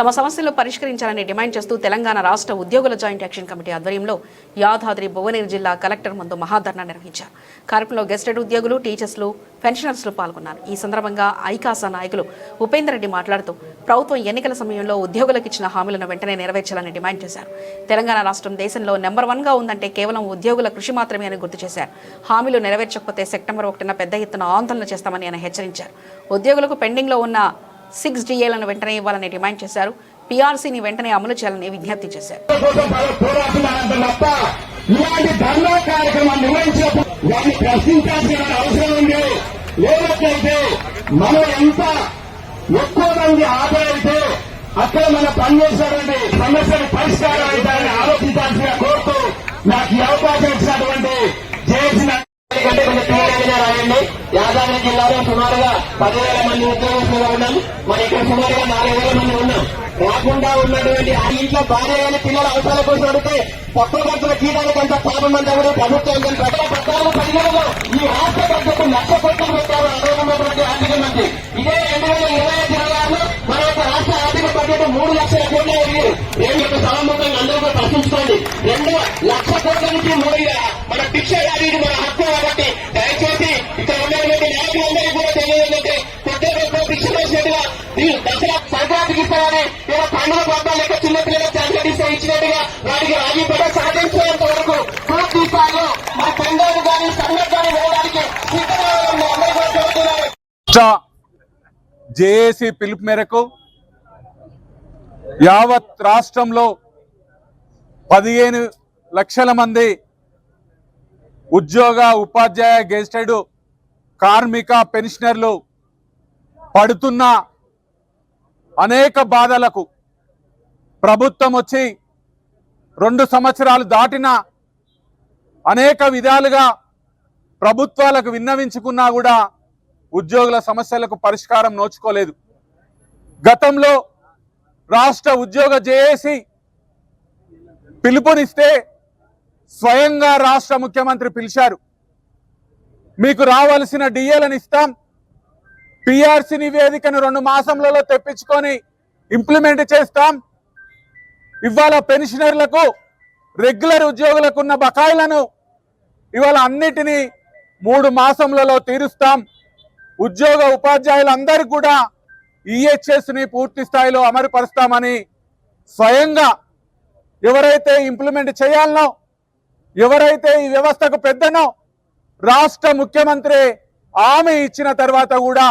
తమ సమస్యలు పరిష్కరించాలని డిమాండ్ చేస్తూ తెలంగాణ రాష్ట్ర ఉద్యోగుల జాయింట్ యాక్షన్ కమిటీ ఆధ్వర్యంలో యాదాద్రి భువనగిరి జిల్లా కలెక్టర్ ముందు మహాధర్నా నిర్వహించారు. కార్యక్రమంలో గెస్టెడ్ ఉద్యోగులు, టీచర్స్లు, పెన్షనర్స్లు పాల్గొన్నారు. ఈ సందర్భంగా ఐకాసా నాయకులు ఉపేందర్ రెడ్డి మాట్లాడుతూ ప్రభుత్వం ఎన్నికల సమయంలో ఉద్యోగులకు ఇచ్చిన హామీలను వెంటనే నెరవేర్చాలని డిమాండ్ చేశారు. తెలంగాణ రాష్ట్రం దేశంలో నెంబర్ 1గా ఉందంటే కేవలం ఉద్యోగుల కృషి మాత్రమే అని గుర్తు చేశారు. హామీలు నెరవేర్చకపోతే సెప్టెంబర్ 1న పెద్ద ఎత్తున ఆందోళన చేస్తామని ఆయన హెచ్చరించారు. ఉద్యోగులకు పెండింగ్లో ఉన్న 6 DAలను వెంటనే ఇవ్వాలని డిమాండ్ చేశారు. PRCని వెంటనే అమలు చేయాలని విజ్ఞప్తి చేశారు. అక్కడ మన పనిచేసేటువంటి సమస్యలు పరిష్కారం అవుతారని ఆలోచించాల్సిన కోరుతూ నాకు ఈ అవకాశం ఇచ్చినటువంటి చేసిన కంటే కొంచెం తీవ్రంగా రాయండి. యాదాద్రి జిల్లాలో సుమారుగా 10,000 మంది ఉద్యోగస్తులుగా ఉన్నాం. మరి ఇక్కడ సుమారుగా 4,000 మంది ఉన్నాం. రాకుండా ఉన్నటువంటి ఆ ఇంట్లో భార్య కానీ పిల్లల అవసరాల కోసం అడిగితే పక్క ఖర్చుల కీటానికి అంత పాపం అంతా కూడా ప్రభుత్వం 2014-15లో ఈ రాష్ట్ర బడ్జెట్ 1,00,000 కోట్లు పెట్టారు అనుకున్నటువంటి ఆర్థిక మంత్రి. ఇదే 2025-26లో మన యొక్క రాష్ట్ర ఆర్థిక బడ్జెట్ 3,00,000 కోట్లు అయ్యారు. రేపు సమాముఖంగా అందరూ కూడా ప్రశ్నించుకోండి. 2,00,000 కోట్ల నుంచి 3 మన భిక్ష అది మన హక్కు కాబట్టి దయచేసి ఇక్కడ ఉన్నటువంటి నాయకులందరికీ కూడా తెలియదంటే కొద్ది రోజులు భిక్ష వేసినట్టుగా దసరా సంక్రాంతికి ఇస్తారని లేదా పండుగ పద్దాలు లెక్క చిన్నపిల్లలకు సంఘటిస్తే ఇచ్చినట్టుగా వాటికి రాజీపడ సాధించేంత వరకు పూర్తి స్థాయిలో మా పండుగ కానీ సంఘటన కానీ వేయడానికి జేఏసీ పిలుపు మేరకు యావత్ రాష్ట్రంలో 15 లక్షల మంది ఉద్యోగ, ఉపాధ్యాయ, గెజిటెడ్ కార్మిక, పెన్షనర్లు పడుతున్న అనేక బాధలకు ప్రభుత్వం వచ్చి 2 సంవత్సరాలు దాటిన అనేక విధాలుగా ప్రభుత్వాలకు విన్నవించుకున్నా కూడా ఉద్యోగుల సమస్యలకు పరిష్కారం నోచుకోలేదు. గతంలో రాష్ట్ర ఉద్యోగ జేఏసీ పిలుపునిస్తే స్వయంగా రాష్ట్ర ముఖ్యమంత్రి పిలిచారు. మీకు రావాల్సిన DAలను ఇస్తాం, PRC నివేదికను 2 మాసంలలో తెప్పించుకొని ఇంప్లిమెంట్ చేస్తాం, ఇవాళ పెన్షనర్లకు, రెగ్యులర్ ఉద్యోగులకు ఉన్న బకాయిలను ఇవాళ అన్నిటినీ 3 మాసంలలో తీరుస్తాం, ఉద్యోగ ఉపాధ్యాయులందరికీ కూడా EHSని పూర్తి స్థాయిలో అమలుపరుస్తామని స్వయంగా ఎవరైతే ఇంప్లిమెంట్ చేయాలనో, ఎవరైతే ఈ వ్యవస్థకు పెద్దనో రాష్ట్ర ముఖ్యమంత్రి హామీ ఇచ్చిన తర్వాత కూడా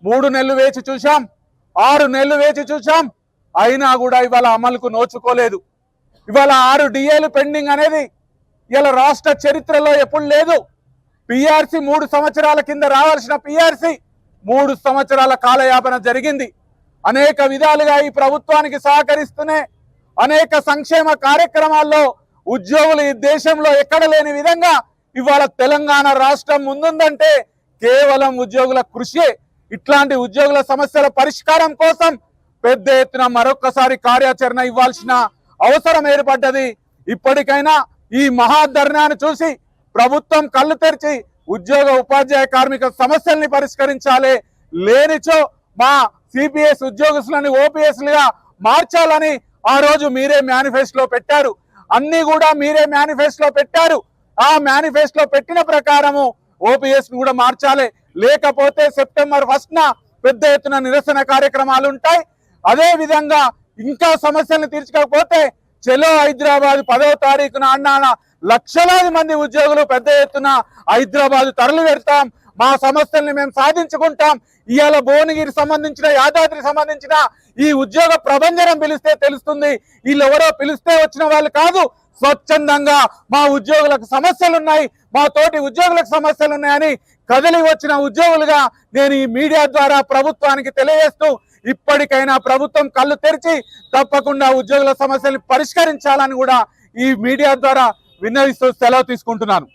3 నెలలు వేచి చూశాం, 6 నెలలు వేచి చూశాం, అయినా కూడా ఇవాళ అమలుకు నోచుకోలేదు. ఇవాళ 6 DAలు పెండింగ్ అనేది ఇలా రాష్ట్ర చరిత్రలో ఎప్పుడు లేదు. PRC 3 సంవత్సరాల కింద రావాల్సిన PRC 3 సంవత్సరాల కాలయాపన జరిగింది. అనేక విధాలుగా ఈ ప్రభుత్వానికి సహకరిస్తూనే అనేక సంక్షేమ కార్యక్రమాల్లో ఉద్యోగులు ఈ దేశంలో ఎక్కడ లేని విధంగా ఇవాళ తెలంగాణ రాష్ట్రం ముందుందంటే కేవలం ఉద్యోగుల కృషి. ఇట్లాంటి ఉద్యోగుల సమస్యల పరిష్కారం కోసం పెద్ద ఎత్తున మరొక్కసారి కార్యాచరణ ఇవ్వాల్సిన అవసరం ఏర్పడ్డది. ఇప్పటికైనా ఈ మహాధర్నాను చూసి ప్రభుత్వం కళ్ళు తెరిచి ఉద్యోగ, ఉపాధ్యాయ, కార్మిక సమస్యల్ని పరిష్కరించాలి. లేనిచో మా CPS ఉద్యోగస్తులని OPSలుగా మార్చాలని ఆ రోజు మీరే మేనిఫెస్టోలో పెట్టారు. అన్ని కూడా మీరే మేనిఫెస్టోలో పెట్టారు. ఆ మేనిఫెస్టోలో పెట్టిన ప్రకారము OPS కూడా మార్చాలి. లేకపోతే సెప్టెంబర్ 1న పెద్ద ఎత్తున నిరసన కార్యక్రమాలు ఉంటాయి. అదే విధంగా ఇంకా సమస్యలను తీర్చకపోతే చలో హైదరాబాద్ 10వ తారీఖున అన్నాన లక్షలాది మంది ఉద్యోగులు పెద్ద ఎత్తున హైదరాబాద్ తరలి వెళ్తాం. మా సమస్యల్ని మేము సాధించుకుంటాం. ఇవాళ భువనగిరి సంబంధించిన, యాదాద్రి సంబంధించిన ఈ ఉద్యోగ ప్రభంజనం పిలిస్తే తెలుస్తుంది. వీళ్ళు ఎవరో పిలిస్తే వచ్చిన వాళ్ళు కాదు. స్వచ్ఛందంగా మా ఉద్యోగులకు సమస్యలున్నాయి, మా తోటి ఉద్యోగులకు సమస్యలున్నాయని కదిలి వచ్చిన ఉద్యోగులుగా నేను ఈ మీడియా ద్వారా ప్రభుత్వానికి తెలియజేస్తూ ఇప్పటికైనా ప్రభుత్వం కళ్ళు తెరిచి తప్పకుండా ఉద్యోగుల సమస్యలు పరిష్కరించాలని కూడా ఈ మీడియా ద్వారా విన్నవిస్తూ సెలవు తీసుకుంటున్నాను.